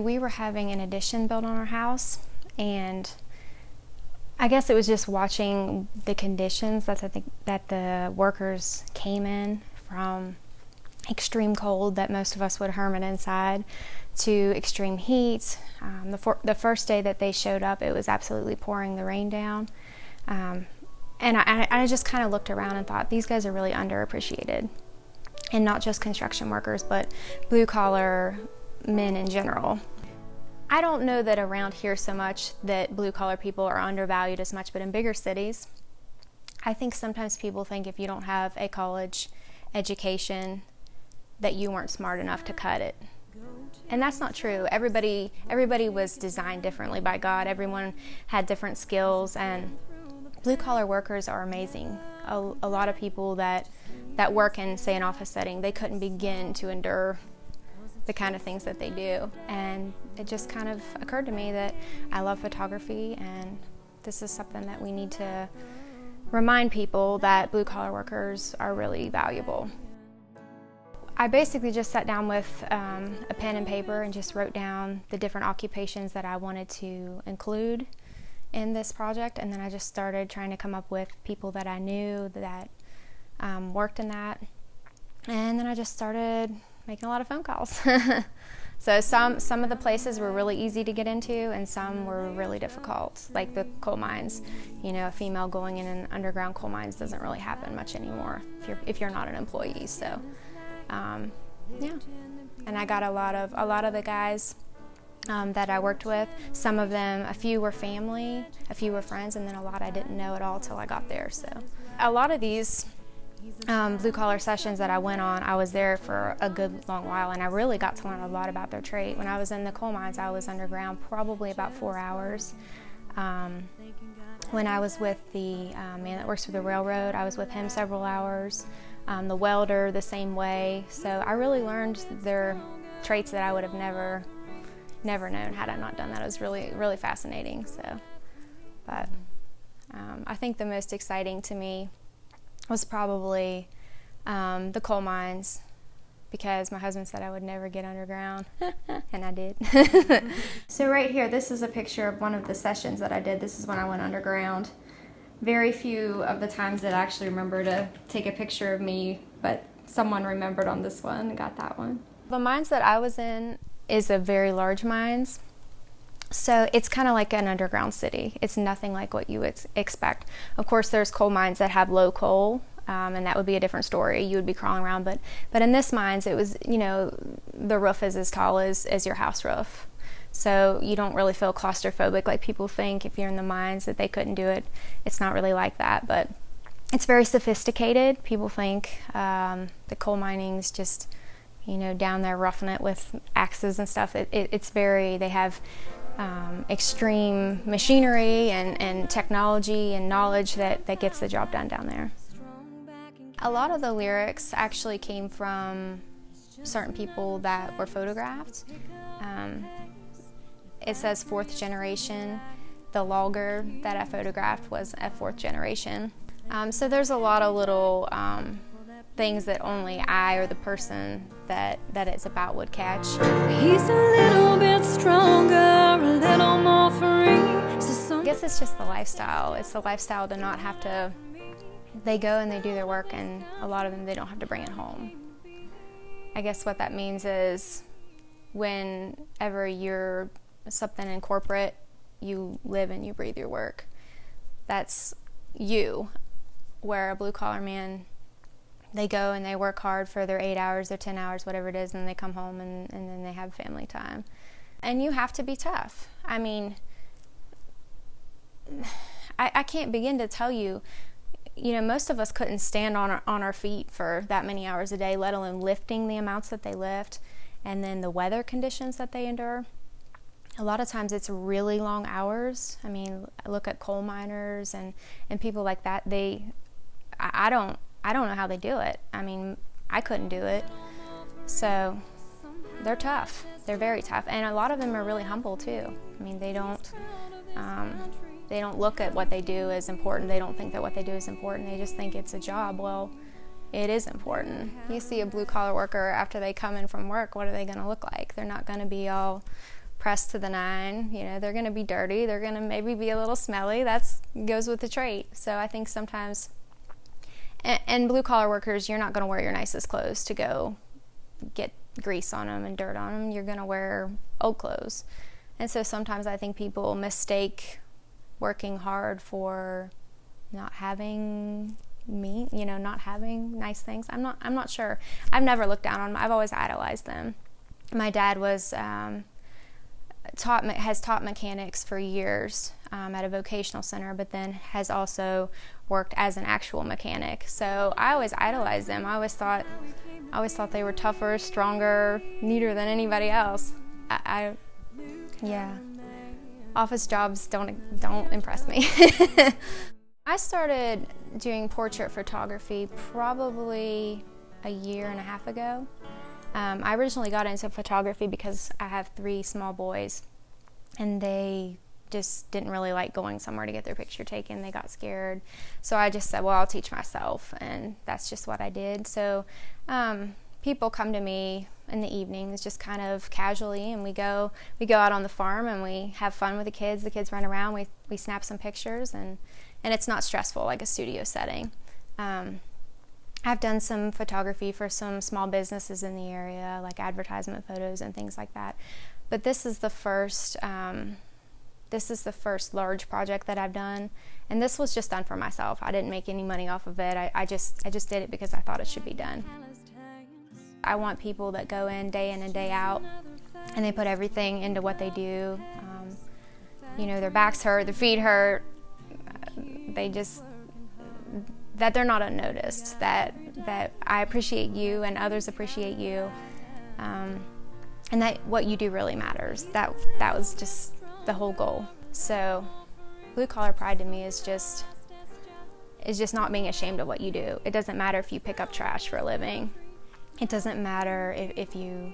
We were having an addition built on our house, and I guess it was just watching the conditions that the workers came in from extreme cold that most of us would hermit inside to extreme heat. The first day that they showed up, it was absolutely pouring the rain down. And I just kind of looked around and thought, these guys are really underappreciated. And not just construction workers, but blue-collar men in general. I don't know that around here so much that blue-collar people are undervalued as much, but in bigger cities, I think sometimes people think if you don't have a college education that you weren't smart enough to cut it. And that's not true. Everybody was designed differently by God. Everyone had different skills, and blue-collar workers are amazing. A lot of people that work in, say, an office setting, they couldn't begin to endure the kind of things that they do. And it just kind of occurred to me that I love photography, and this is something that we need to remind people that blue-collar workers are really valuable. I basically just sat down with a pen and paper and just wrote down the different occupations that I wanted to include in this project, and then I just started trying to come up with people that I knew that worked in that, and then I just started making a lot of phone calls. So some of the places were really easy to get into, and some were really difficult, like the coal mines. You know, a female going in an underground coal mines doesn't really happen much anymore if you're not an employee. So yeah, and I got a lot of the guys that I worked with. Some of them, a few were family, a few were friends, and then a lot I didn't know at all till I got there. So a lot of these blue-collar sessions that I went on, I was there for a good long while, and I really got to learn a lot about their trade. When I was in the coal mines, I was underground probably about 4 hours. When I was with the man that works for the railroad, I was with him several hours. The welder, the same way. So I really learned their traits that I would have never known had I not done that. It was really, really fascinating. So, but I think the most exciting to me was probably the coal mines, because my husband said I would never get underground, and I did. So right here, this is a picture of one of the sessions that I did. This is when I went underground. Very few of the times that I actually remember to take a picture of me, but someone remembered on this one and got that one. The mines that I was in is a very large mines. So it's kind of like an underground city. It's nothing like what you would expect. Of course, there's coal mines that have low coal, and that would be a different story. You would be crawling around, but in this mines, it was, you know, the roof is as tall as your house roof. So you don't really feel claustrophobic like people think if you're in the mines that they couldn't do it. It's not really like that, but it's very sophisticated. People think the coal mining's just, you know, down there roughing it with axes and stuff. It's very, they have extreme machinery and technology and knowledge that gets the job done down there. A lot of the lyrics actually came from certain people that were photographed. It says 4th generation. The logger that I photographed was a 4th generation. So there's a lot of little things that only I or the person that it's about would catch. He's a little bit stronger, a little more free. I guess it's just the lifestyle. It's the lifestyle to not have to, they go and they do their work, and a lot of them, they don't have to bring it home. I guess what that means is whenever you're something in corporate, you live and you breathe your work. That's you. Where a blue-collar man, they go and they work hard for their 8 hours, their 10 hours, whatever it is, and they come home and then they have family time. And you have to be tough. I mean, I can't begin to tell you, you know, most of us couldn't stand on our feet for that many hours a day, let alone lifting the amounts that they lift, and then the weather conditions that they endure. A lot of times it's really long hours. I mean, I look at coal miners and people like that. I don't know how they do it. I mean, I couldn't do it. So they're tough. They're very tough. And a lot of them are really humble too. I mean, they don't look at what they do as important. They don't think that what they do is important. They just think it's a job. Well, it is important. You see a blue-collar worker after they come in from work, what are they going to look like? They're not going to be all pressed to the nine. You know, they're going to be dirty. They're going to maybe be a little smelly. That goes with the trait. So I think sometimes, and blue collar workers, you're not going to wear your nicest clothes to go get grease on them and dirt on them. You're going to wear old clothes. And so sometimes I think people mistake working hard for not having not having nice things. I'm not sure. I've never looked down on them. I've always idolized them. My dad was has taught mechanics for years at a vocational center, but then has also worked as an actual mechanic. So I always idolized them. I always thought they were tougher, stronger, neater than anybody else. Yeah. Office jobs don't impress me. I started doing portrait photography probably a year and a half ago. I originally got into photography because I have 3 small boys, and they just didn't really like going somewhere to get their picture taken. They got scared. So I just said, well, I'll teach myself, and that's just what I did. So people come to me in the evenings just kind of casually, and we go out on the farm and we have fun with the kids. The kids run around, we snap some pictures, and it's not stressful like a studio setting. I've done some photography for some small businesses in the area, like advertisement photos and things like that. But this is the first large project that I've done, and this was just done for myself. I didn't make any money off of it. I just did it because I thought it should be done. I want people that go in and day out, and they put everything into what they do. Their backs hurt, their feet hurt. That they're not unnoticed, that I appreciate you and others appreciate you, and that what you do really matters. That was just the whole goal. So blue collar pride to me is just not being ashamed of what you do. It doesn't matter if you pick up trash for a living. It doesn't matter if you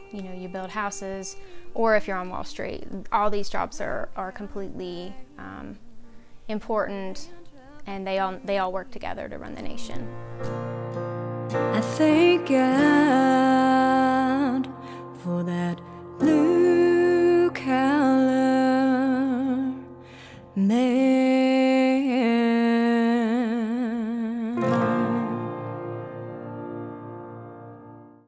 build houses or if you're on Wall Street. All these jobs are completely important, and they all work together to run the nation. I thank God for that